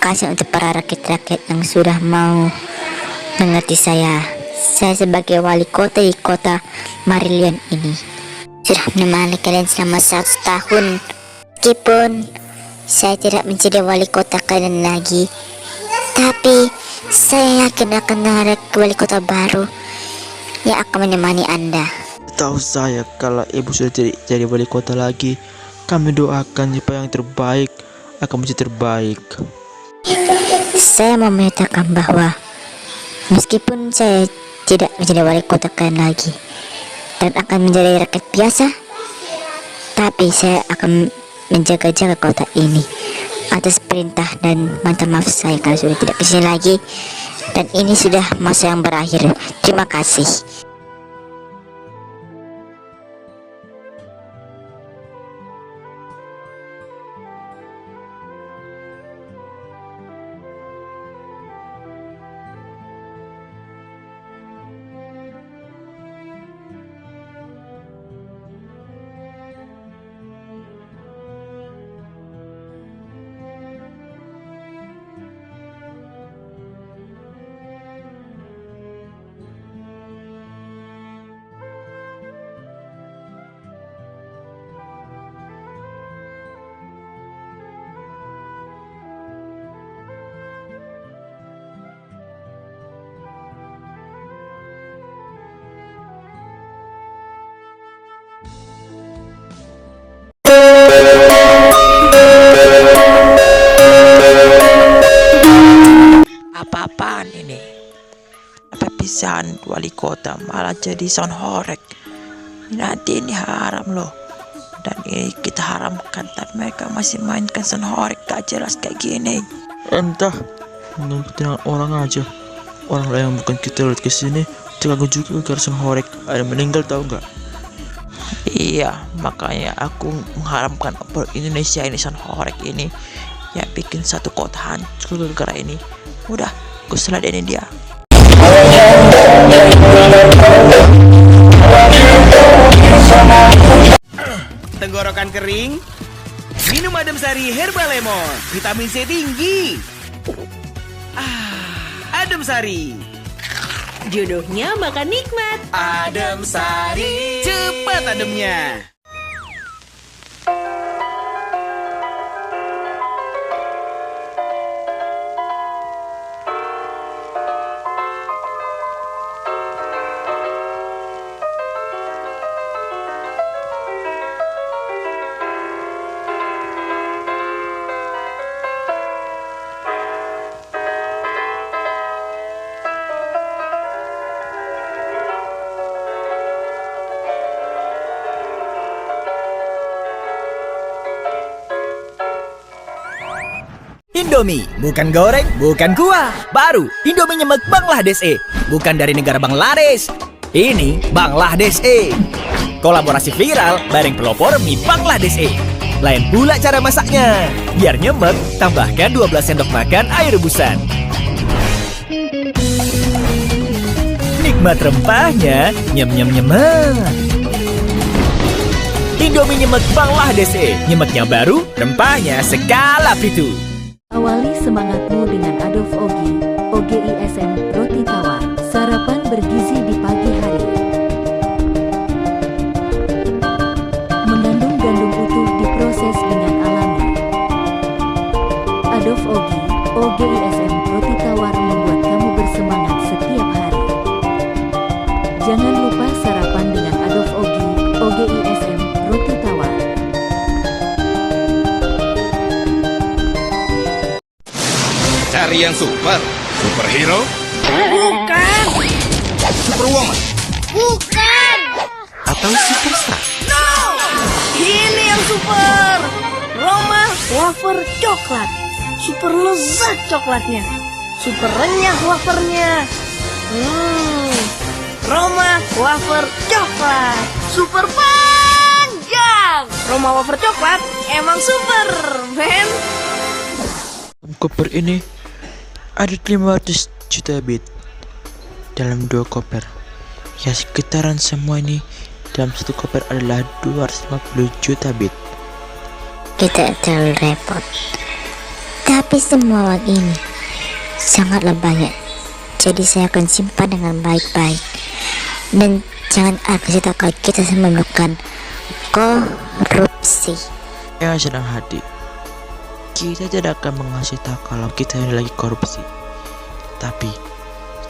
kasih untuk para rakyat-rakyat yang sudah mau mengerti saya. Saya sebagai wali kota di kota Marillion ini sudah menemani kalian selama 1 tahun. Meskipun saya tidak menjadi wali kota kalian lagi, tapi saya yakin akan ada wali kota baru yang akan menemani Anda. Tahu saya kalau ibu sudah jadi wali kota lagi, kami doakan supaya yang terbaik akan menjadi terbaik. Saya mau menyatakan bahwa meskipun saya tidak menjadi wali kota kalian lagi dan akan menjadi rakyat biasa, tapi saya akan menjaga-jaga kota ini atas perintah dan minta maaf saya kalau sudah tidak kesini lagi, dan ini sudah masa yang berakhir. Terima kasih. Apa-apaan ini? Apa pisan wali kota malah jadi sound horek? Nanti ini haram loh. Dan ini kita haramkan, tapi mereka masih mainkan sound horek gak jelas kayak gini. Entah, mengenang orang aja. Orang lain yang bukan kita lihat kesini terganggu juga gara horek. Ada yang meninggal, tahu nggak? Iya, makanya aku mengharamkan Indonesia ini sound horek ini. Ya bikin satu kota hancur gara-gara ini. Udah, gue seladenin dia. Tenggorokan kering? Minum Adem Sari Herbal Lemon, vitamin C tinggi. Adem Sari. Jodohnya makan nikmat. Adem Sari. Cepat ademnya. Indomie, bukan goreng, bukan kuah. Baru, Indomie nyemek Bangladesh E. Bukan dari negara Bangladesh. Ini Bangladesh E. Kolaborasi viral bareng pelopor mie Bangladesh E. Lain pula cara masaknya. Biar nyemek, tambahkan 12 sendok makan air rebusan. Nikmat rempahnya, nyem-nyem-nyemet. Indomie nyemek Bangladesh E. Nyemeknya baru, rempahnya skala pitu. Awali semangatmu dengan Adof Ogi, OGISM Roti Tawar, sarapan bergizi di pagi hari. Mengandung gandum utuh diproses dengan alami. Adof Ogi, OGISM Roti Tawar membuat kamu bersemangat setiap hari. Jangan lupa sarapan dengan Adof Ogi, OGISM Roti Tawar. Cari yang super, superhero, Bukan. superwoman, Bukan. atau superstar. No. Ini yang super. Roma wafer coklat. Super lezat coklatnya. Super renyah wafernya. Roma wafer coklat. Super panjang. Roma wafer coklat emang super, men. Koper ini ada 500 juta bit dalam 2 koper. Ya, sekitaran semua ini dalam 1 koper adalah 250 juta bit. Tidak terlalu repot, Tapi semua uang ini sangatlah banyak. Jadi saya akan simpan dengan baik-baik. Dan jangan kasih tahu kalau kita semua melakukan korupsi. Ya senang hati, kita tidak akan mengasih tahu kalau kita ini lagi korupsi. Tapi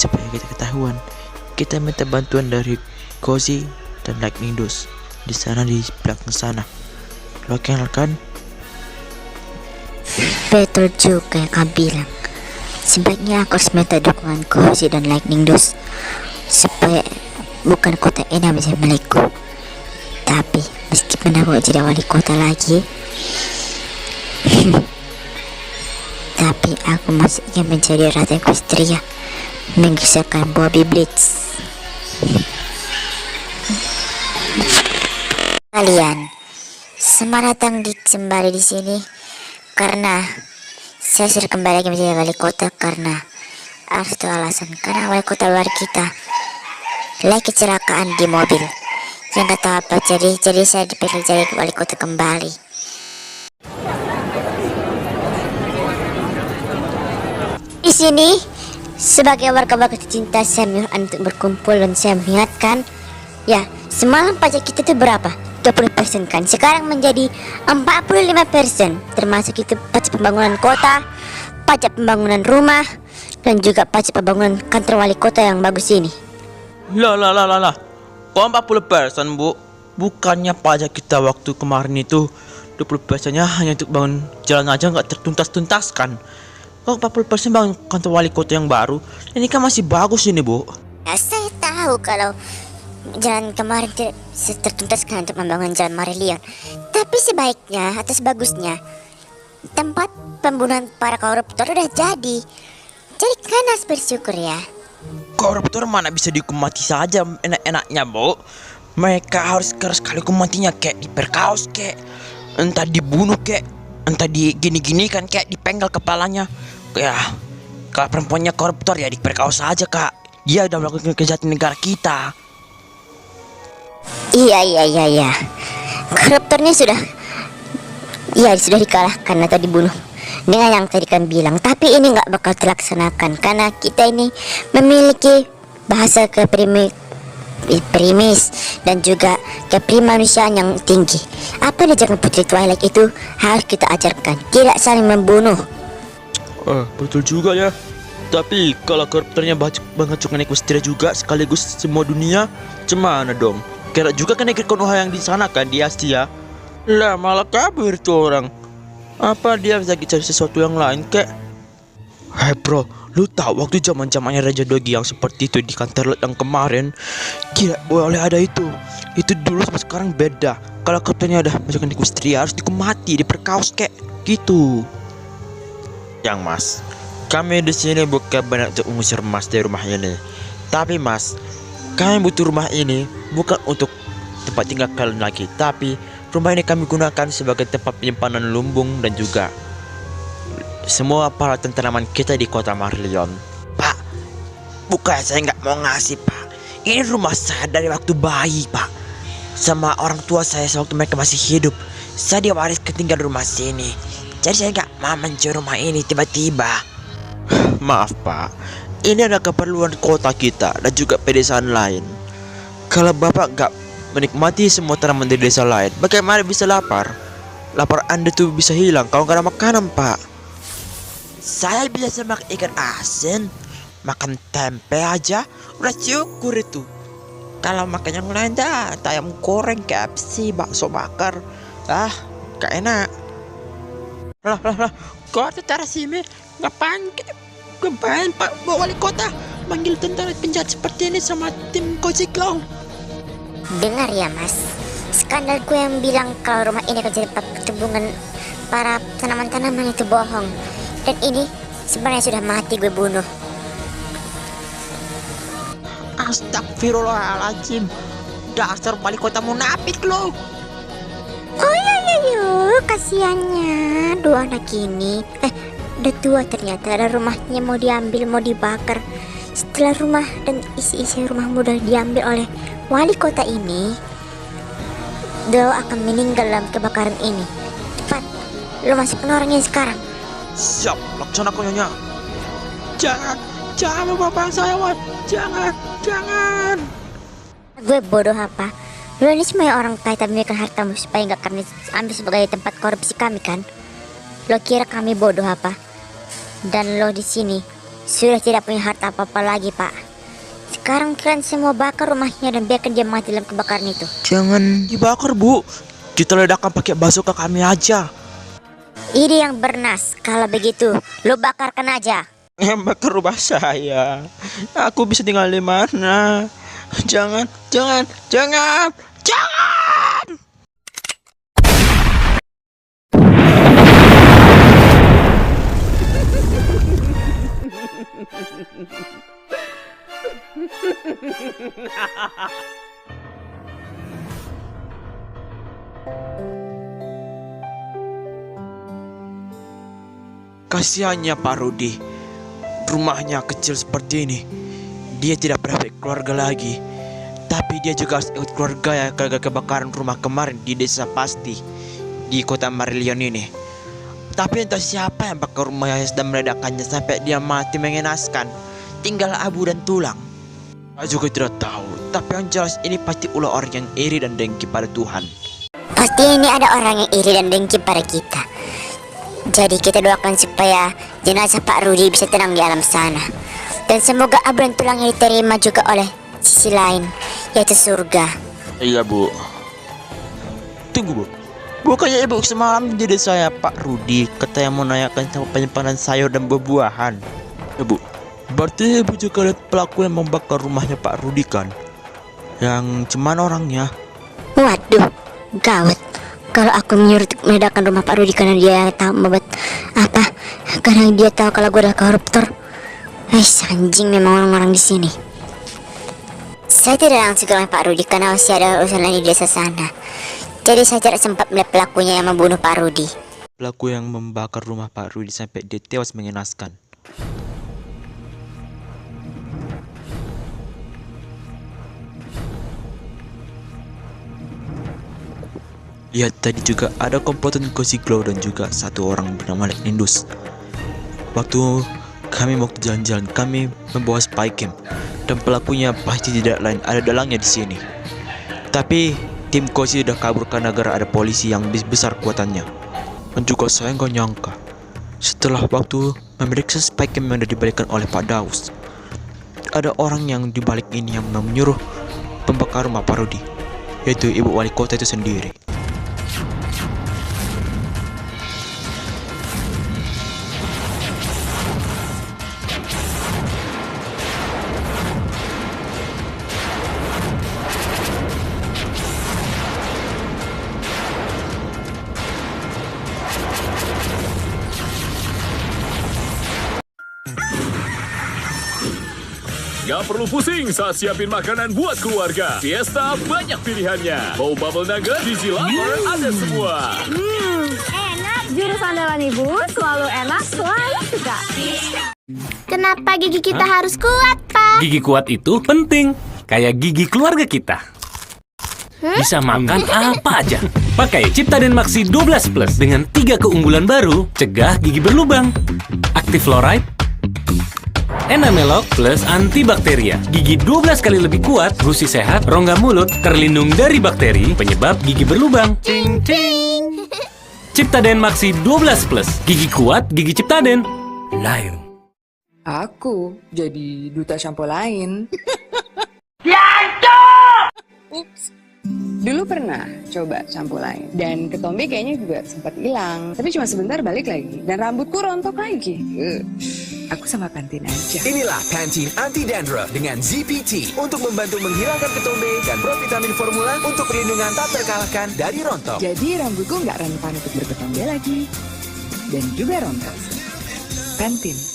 supaya kita ketahuan, kita minta bantuan dari Cozy dan Lightning Dos di sana, di belakang sana. Lo kan? Betul juga yang kau bilang. Sebaiknya aku harus minta dukungan Cozy dan Lightning Dos supaya bukan kota ini yang bisa milikku. Tapi meskipun aku jadi wali kota lagi, tapi aku masih ingin menjadi Ratu Equestria, menggeserkan Bobby Blitz. Kalian semua datang kembali di sini karena saya sudah kembali lagi menjadi wali kota karena ada satu alasan. Karena wali kota luar kita lagi kecelakaan di mobil yang gak tahu apa, jadi saya dipilih jadi wali kota kembali. Di sini sebagai warga-warga tercinta, saya menyuruh Anda untuk berkumpul dan saya mengingatkan, ya, semalam pajak kita itu berapa? 20% kan, sekarang menjadi 45%, termasuk itu pajak pembangunan kota, pajak pembangunan rumah, dan juga pajak pembangunan kantor wali kota yang bagus ini. Lah. Kok 40%, Bu? Bukannya pajak kita waktu kemarin itu 20%-nya hanya untuk bangun jalan aja nggak tertuntas-tuntaskan. Kok 40% bangun kantor wali kota yang baru? Ini kan masih bagus ini, Bu. Ya, saya tahu kalau jalan kemarin tidak tertuntaskan untuk membangun jalan Marillion. Tapi sebaiknya atau sebagusnya tempat pembunuhan para koruptor udah jadi. Jadi kan harus bersyukur ya. Koruptor mana bisa dihukum mati saja enak-enaknya, Bu. Mereka harus keras sekali hukum matinya, kayak diperkaos, kayak entah dibunuh, kayak entah digini-gini kan, kayak dipenggal kepalanya. Ya, kalau perempuannya koruptor ya diperkaos saja, Kak. Dia udah melakukan kejahatan negara kita. Iya. Koruptornya sudah dikalahkan atau dibunuh dengan yang tadi kan bilang. Tapi ini nggak bakal terlaksanakan karena kita ini memiliki bahasa primis dan juga keprimanusiaan yang tinggi. Apa yang diajarkan Putri Twilight itu harus kita ajarkan, tidak saling membunuh. Betul juga ya. Tapi kalau koruptornya menghancurkan Equestria juga sekaligus semua dunia, gimana dong? Kira juga kan negeri Konoha yang di sana kan, di Asia. Lah malah kabur tuh orang. Apa dia bisa cari sesuatu yang lain kek? Hei bro, lu tahu waktu zamannya Raja Dogi yang seperti itu di kantor yang kemarin? Gila, boleh ada itu. Itu dulu sama sekarang beda. Kalau kaptennya ada masukkan di Equestria harus dihukum mati, diperkaos kek gitu. Yang Mas, kami di sini bukan banyak untuk mengusir Mas dari rumah ini. Tapi Mas, kami butuh rumah ini bukan untuk tempat tinggal kalian lagi, tapi rumah ini kami gunakan sebagai tempat penyimpanan lumbung dan juga semua peralatan tanaman kita di kota Marillion. Pak, bukan saya nggak mau ngasih, Pak. Ini rumah saya dari waktu bayi, Pak. Sama orang tua saya sewaktu mereka masih hidup. Saya diwaris ketinggalan rumah sini. Jadi saya nggak mau mencuri rumah ini tiba-tiba. Maaf, Pak. Ini adalah keperluan kota kita dan juga pedesaan lain. Kalau Bapak nggak menikmati semua tanaman di desa lain, bagaimana bisa lapar? Lapar Anda tuh bisa hilang kalau nggak ada makanan, Pak. Saya biasa makan ikan asin, makan tempe aja, udah syukur itu. Kalau makan yang lain dah, ayam goreng, KFC, bakso bakar, gak enak. Lah, kau tentara sini ngapain Pak wali kota manggil tentara penjahat seperti ini sama tim Cozy Clown? Dengar ya Mas, skandalku yang bilang kalau rumah ini akan jadi pertumbuhan para tanaman-tanaman itu bohong. Dan ini sebenarnya sudah mati gue bunuh. Astagfirullahaladzim, dasar wali kota munafik lo. Oh iya, kasihannya dua anak ini. Udah tua ternyata, ada rumahnya mau diambil, mau dibakar. Setelah rumah dan isi-isi rumah mudah diambil oleh wali kota ini, Dao akan meninggal dalam kebakaran ini. Cepat, lu masukkan orangnya sekarang. Siap, laksanakan Nyonya. Jangan membapang saya, Wan. Jangan. Gue bodoh apa? Lo ini semua orang kaya tapi memiliki hartamu supaya nggak kami ambil sebagai tempat korupsi kami kan? Lo kira kami bodoh apa? Dan lo di sini sudah tidak punya harta apa-apa lagi, Pak. Sekarang kalian semua bakar rumahnya dan biarkan dia mati dalam kebakaran itu. Jangan dibakar, Bu. Kita ledakkan pakai bazooka kami aja. Ini yang bernas. Kalau begitu, lo bakarkan aja. Yang bakar rumah saya. Aku bisa tinggal di mana? Jangan. Kasihannya Pak Rudi. Rumahnya kecil seperti ini. Dia tidak pernah keluarga lagi. Tapi dia juga harus ikut keluarga ya gara-gara kebakaran rumah kemarin di desa Pasti di kota Marillion ini. Tapi entah siapa yang bakar rumahnya dan meledakkannya sampai dia mati mengenaskan. Tinggal abu dan tulang. Saya juga tidak tahu. Tapi yang jelas ini pasti ulah orang yang iri dan dengki pada Tuhan. Pasti ini ada orang yang iri dan dengki pada kita. Jadi kita doakan supaya jenazah Pak Rudi bisa tenang di alam sana. Dan semoga abu dan tulangnya diterima juga oleh sisi lain, yaitu surga. Iya, Bu. Tunggu, Bu. Bukannya Ibu semalam jadi saya Pak Rudi kata yang mau nanyakan sama penyimpanan sayur dan buah-buahan. Ya, Bu. Berarti Ibu juga lihat pelaku yang membakar rumahnya Pak Rudi kan? Yang cuman orangnya. Waduh, gawat. Kalau aku menyuruh meledakkan rumah Pak Rudi karena dia tahu membuat apa? Karena dia tahu kalau gue adalah koruptor. Anjing memang orang-orang di sini. Saya tidak langsung ke rumah Pak Rudi karena masih ada urusan lain di desa sana. Jadi saya tidak sempat melihat pelakunya yang membunuh Pak Rudi. Pelaku yang membakar rumah Pak Rudi sampai dia tewas mengenaskan. Lihat tadi juga ada komplotan Cozy Glow dan juga satu orang bernama Nindus. Waktu kami mau jalan-jalan, kami membawa spy cam dan pelakunya pasti tidak lain ada dalangnya di sini. Tapi tim Cozy sudah kabur karena negara ada polisi yang besar kuatannya. Dan juga saya nggak nyangka setelah waktu memeriksa spy cam yang sudah dibalikan oleh Pak Daus, ada orang yang dibalik ini yang menyuruh pembakar rumah Pak Rudi, yaitu ibu wali kota itu sendiri. Gak perlu pusing saat siapin makanan buat keluarga. Fiesta banyak pilihannya. Mau bubble nugget, Gigi Lover, ada semua. Enak, jurus andalan ibu, selalu enak, selalu suka. Kenapa gigi kita harus kuat, Pak? Gigi kuat itu penting, kayak gigi keluarga kita. Bisa makan apa aja. Pakai Ciptaden Maxi 12 Plus dengan 3 keunggulan baru, cegah gigi berlubang. Active Fluoride, Enamelok plus antibakteria. Gigi 12 kali lebih kuat, gusi sehat, rongga mulut, terlindung dari bakteri, penyebab gigi berlubang. Ting ting. Ciptaden Maxi 12 Plus. Gigi kuat, gigi Ciptaden. Lain. Aku jadi duta sampo lain. Ups. Dulu pernah coba sampo lain dan ketombe kayaknya juga sempat hilang, tapi cuma sebentar balik lagi dan rambutku rontok lagi. Aku sama Pantene aja. Inilah Pantene Anti Dandruff dengan ZPT untuk membantu menghilangkan ketombe dan provitamin formula untuk perlindungan tak terkalahkan dari rontok. Jadi rambutku nggak rentan untuk berketombe lagi dan juga rontok. Pantene.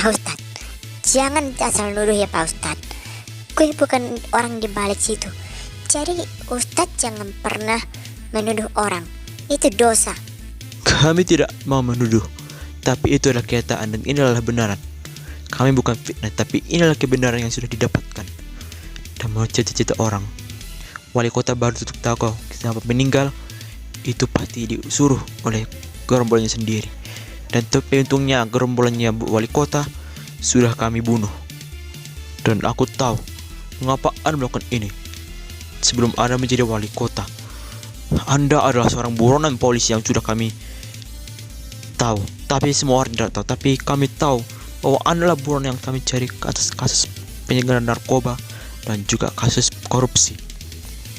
Pak Ustadz, jangan asal nuduh ya Pak Ustadz. Gue gue bukan orang di balik situ. Jadi Ustadz jangan pernah menuduh orang. Itu dosa. Kami tidak mau menuduh, tapi itu adalah kenyataan dan inilah benaran. Kami bukan fitnah, tapi inilah kebenaran yang sudah didapatkan. Dan mau cita-cita orang, wali kota baru tutup tahu kenapa meninggal, itu pasti disuruh oleh gerombolannya sendiri. Dan tapi untungnya gerombolannya wali kota sudah kami bunuh. Dan aku tahu mengapa Anda melakukan ini. Sebelum Anda menjadi wali kota, Anda adalah seorang buronan polisi yang sudah kami tahu. Tapi semua orang tidak tahu. Tapi kami tahu bahwa Anda adalah buronan yang kami cari atas kasus penyelenggaraan narkoba dan juga kasus korupsi.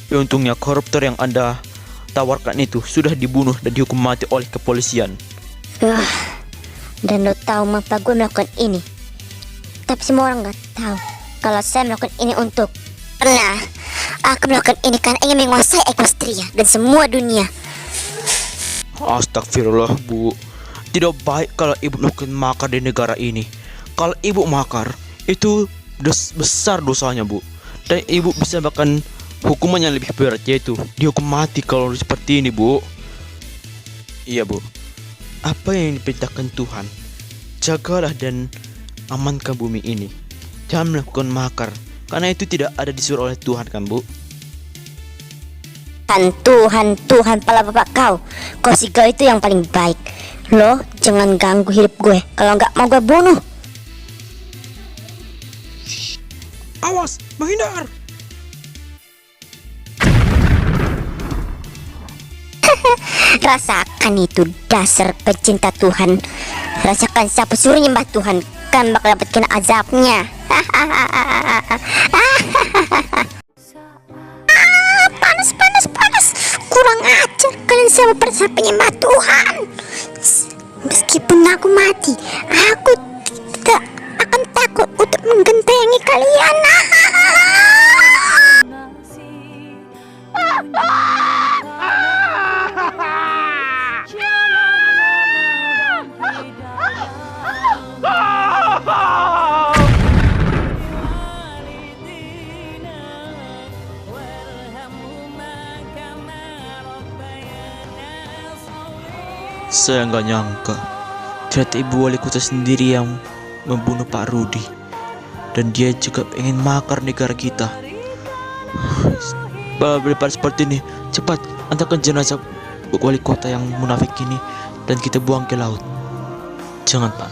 Tapi untungnya koruptor yang Anda tawarkan itu sudah dibunuh dan dihukum mati oleh kepolisian. Dan lo tahu mengapa gue melakukan ini. Tapi semua orang gak tahu kalau saya melakukan ini untuk aku melakukan ini karena ingin menguasai Equestria dan semua dunia. Astagfirullah, Bu. Tidak baik kalau ibu melakukan makar di negara ini. Kalau ibu makar, itu besar dosanya, Bu. Dan ibu bisa bahkan hukuman yang lebih berat, yaitu dihukum mati kalau seperti ini, Bu. Iya, Bu. Apa yang diperintahkan Tuhan, jagalah dan amankan bumi ini. Jangan melakukan makar, karena itu tidak ada disuruh oleh Tuhan, kan, Bu? Tuhan, pala bapak kau si kau itu yang paling baik. Lo jangan ganggu hidup gue, kalau nggak mau gue bunuh. Awas, menghindar! Rasakan itu dasar pecinta Tuhan. Rasakan siapa suruh nyembah Tuhan kan bakal dapat kena azabnya. Panas. Kurang ajar kalian semua pada penyembah Tuhan. Meskipun aku mati, aku tidak akan takut untuk menggentengi kalian. Saya nggak nyangka ternyata ibu wali kota sendiri yang membunuh Pak Rudi. Dan dia juga ingin makar negara kita. Daripada seperti ini, cepat antarkan jenazah wali kota yang munafik ini dan kita buang ke laut. Jangan, Pak.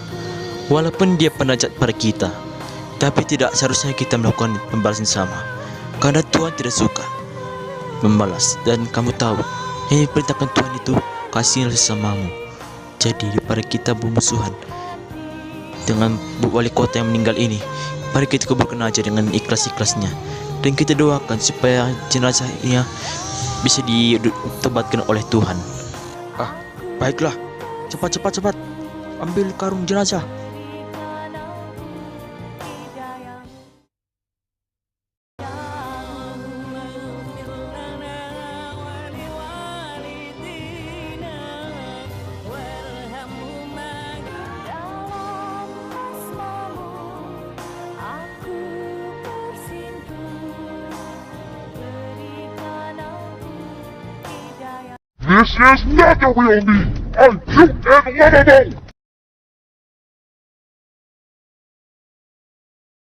Walaupun dia penajat pada kita, tapi tidak seharusnya kita melakukan pembalasan sama. Karena Tuhan tidak suka membalas. Dan kamu tahu, yang diperintahkan Tuhan itu kasihilah sesamamu. Jadi daripada kita bermusuhan dengan wali kota yang meninggal ini, mari kita kuburkan aja dengan ikhlas-ikhlasnya. Dan kita doakan supaya jenazahnya bisa ditobatkan oleh Tuhan. Baiklah. Cepat. Ambil karung jenazah. This is not the real me! I shoot and lovable!